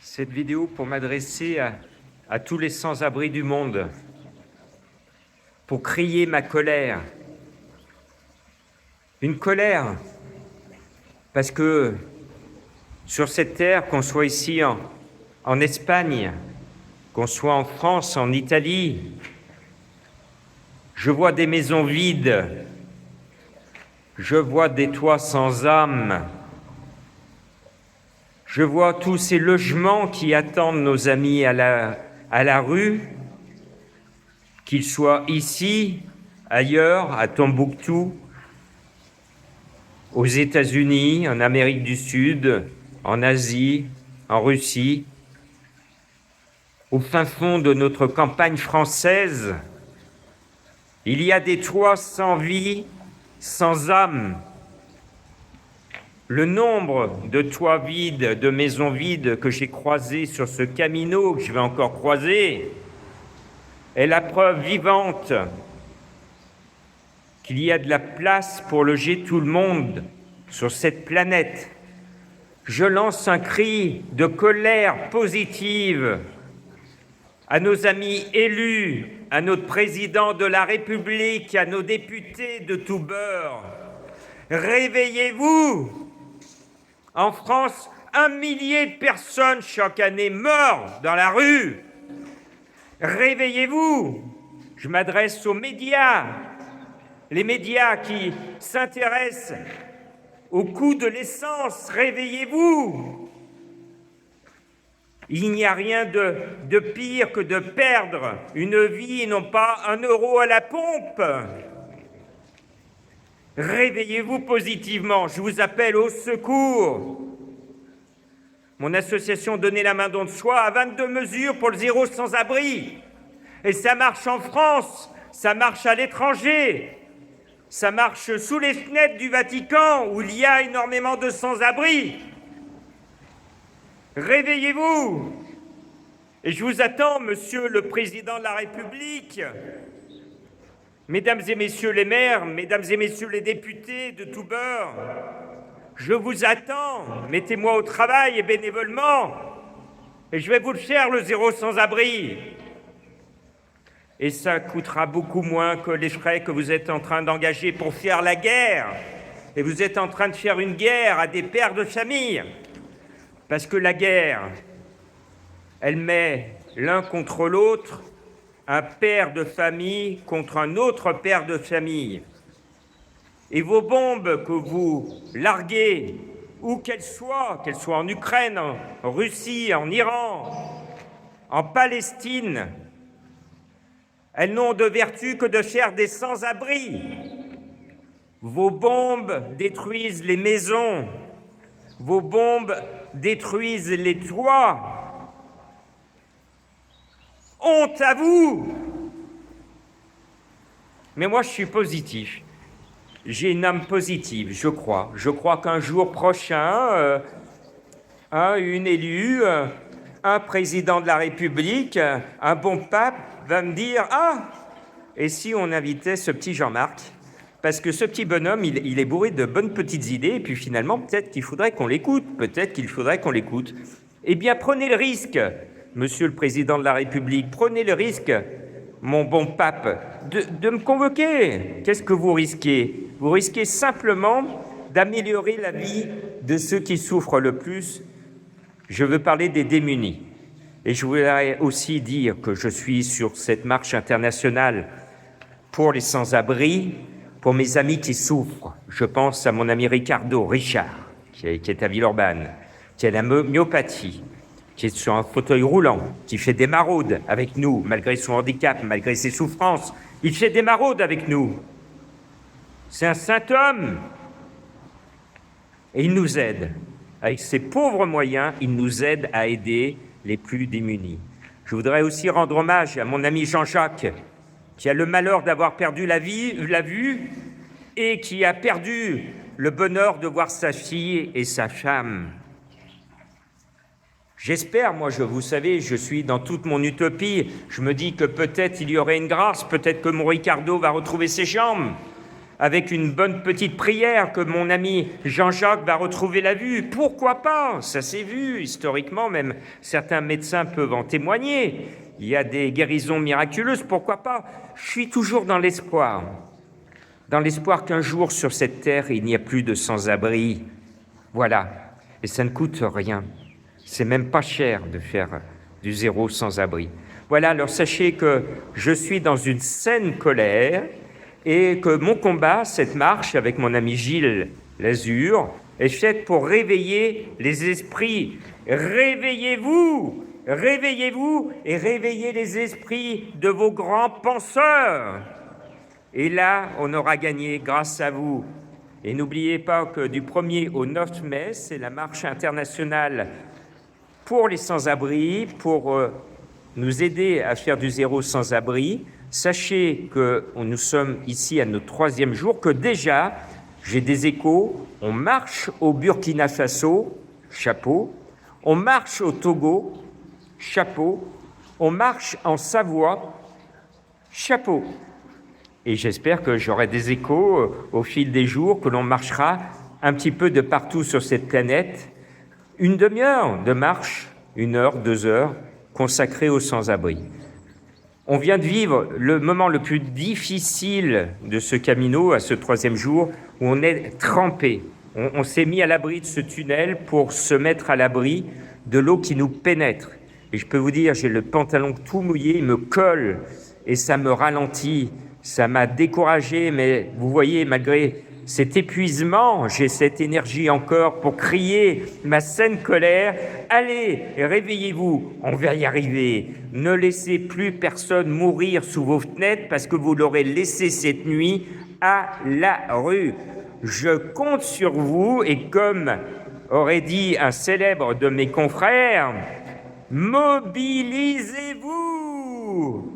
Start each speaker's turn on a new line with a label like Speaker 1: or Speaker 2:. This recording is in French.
Speaker 1: cette vidéo pour m'adresser à tous les sans-abri du monde, pour crier ma colère. Une colère parce que sur cette terre, qu'on soit ici en Espagne, qu'on soit en France, en Italie, je vois des maisons vides, je vois des toits sans âme, je vois tous ces logements qui attendent nos amis à la rue, qu'ils soient ici, ailleurs, à Tombouctou, aux États-Unis, en Amérique du Sud, en Asie, en Russie, au fin fond de notre campagne française. Il y a des toits sans vie, sans âme. Le nombre de toits vides, de maisons vides que j'ai croisés sur ce Camino, que je vais encore croiser, est la preuve vivante qu'il y a de la place pour loger tout le monde sur cette planète. Je lance un cri de colère positive à nos amis élus, à notre président de la République, à nos députés de tout bord. Réveillez-vous! En France, 1 millier de personnes chaque année meurent dans la rue. Réveillez-vous! Je m'adresse aux médias, les médias qui s'intéressent au coût de l'essence. Réveillez-vous! Il n'y a rien de pire que de perdre une vie et non pas 1 euro à la pompe. Réveillez-vous positivement, je vous appelle au secours. Mon association Donner la main don de soi a 22 mesures pour le zéro sans-abri. Et ça marche en France, ça marche à l'étranger, ça marche sous les fenêtres du Vatican où il y a énormément de sans-abri. Réveillez-vous! Et je vous attends, Monsieur le Président de la République, Mesdames et Messieurs les maires, Mesdames et Messieurs les députés de tout bord, je vous attends, mettez-moi au travail et bénévolement, et je vais vous le faire, le zéro sans-abri. Et ça coûtera beaucoup moins que les frais que vous êtes en train d'engager pour faire la guerre. Et vous êtes en train de faire une guerre à des pères de famille. Parce que la guerre, elle met l'un contre l'autre, un père de famille contre un autre père de famille. Et vos bombes que vous larguez, où qu'elles soient en Ukraine, en Russie, en Iran, en Palestine, elles n'ont de vertu que de faire des sans-abri. Vos bombes détruisent les maisons, vos bombes détruisent les toits. Honte à vous! Mais moi, je suis positif. J'ai une âme positive, je crois. Je crois qu'un jour prochain, une élue, un président de la République, un bon pape va me dire « Ah, et si on invitait ce petit Jean-Marc ?» Parce que ce petit bonhomme, il est bourré de bonnes petites idées, et puis finalement, peut-être qu'il faudrait qu'on l'écoute. Eh bien, prenez le risque, Monsieur le Président de la République, prenez le risque, mon bon pape, de me convoquer. Qu'est-ce que vous risquez? Vous risquez simplement d'améliorer la vie de ceux qui souffrent le plus. Je veux parler des démunis. Et je voudrais aussi dire que je suis sur cette marche internationale pour les sans-abri, pour mes amis qui souffrent. Je pense à mon ami Richard, qui est à Villeurbanne, qui a la myopathie, qui est sur un fauteuil roulant, qui fait des maraudes avec nous, malgré son handicap, malgré ses souffrances. Il fait des maraudes avec nous. C'est un saint homme. Et il nous aide. Avec ses pauvres moyens, il nous aide à aider les plus démunis. Je voudrais aussi rendre hommage à mon ami Jean-Jacques, qui a le malheur d'avoir perdu la vue et qui a perdu le bonheur de voir sa fille et sa femme. J'espère, vous savez, je suis dans toute mon utopie, je me dis que peut-être il y aurait une grâce, peut-être que mon Ricardo va retrouver ses jambes, avec une bonne petite prière que mon ami Jean-Jacques va retrouver la vue. Pourquoi pas? Ça s'est vu historiquement, même certains médecins peuvent en témoigner. Il y a des guérisons miraculeuses, pourquoi pas? Je suis toujours dans l'espoir qu'un jour sur cette terre, il n'y a plus de sans-abri. Voilà, et ça ne coûte rien. C'est même pas cher de faire du zéro sans-abri. Voilà, alors sachez que je suis dans une saine colère et que mon combat, cette marche avec mon ami Gilles Lazur, est faite pour réveiller les esprits. Réveillez-vous! Réveillez-vous et réveillez les esprits de vos grands penseurs. Et là, on aura gagné grâce à vous. Et n'oubliez pas que du 1er au 9 mai, c'est la marche internationale pour les sans-abri, pour nous aider à faire du zéro sans-abri. Sachez que nous sommes ici à notre 3e jour, que déjà, j'ai des échos, on marche au Burkina Faso, chapeau, on marche au Togo, chapeau, on marche en Savoie, chapeau. Et j'espère que j'aurai des échos au fil des jours, que l'on marchera un petit peu de partout sur cette planète. Une demi-heure de marche, 1 heure, 2 heures, consacrée aux sans-abri. On vient de vivre le moment le plus difficile de ce Camino, à ce 3e jour, où on est trempé. On s'est mis à l'abri de ce tunnel pour se mettre à l'abri de l'eau qui nous pénètre. Et je peux vous dire, j'ai le pantalon tout mouillé, il me colle et ça me ralentit. Ça m'a découragé, mais vous voyez, malgré cet épuisement, j'ai cette énergie encore pour crier ma saine colère. Allez, réveillez-vous, on va y arriver. Ne laissez plus personne mourir sous vos fenêtres parce que vous l'aurez laissé cette nuit à la rue. Je compte sur vous et comme aurait dit un célèbre de mes confrères, mobilisez-vous!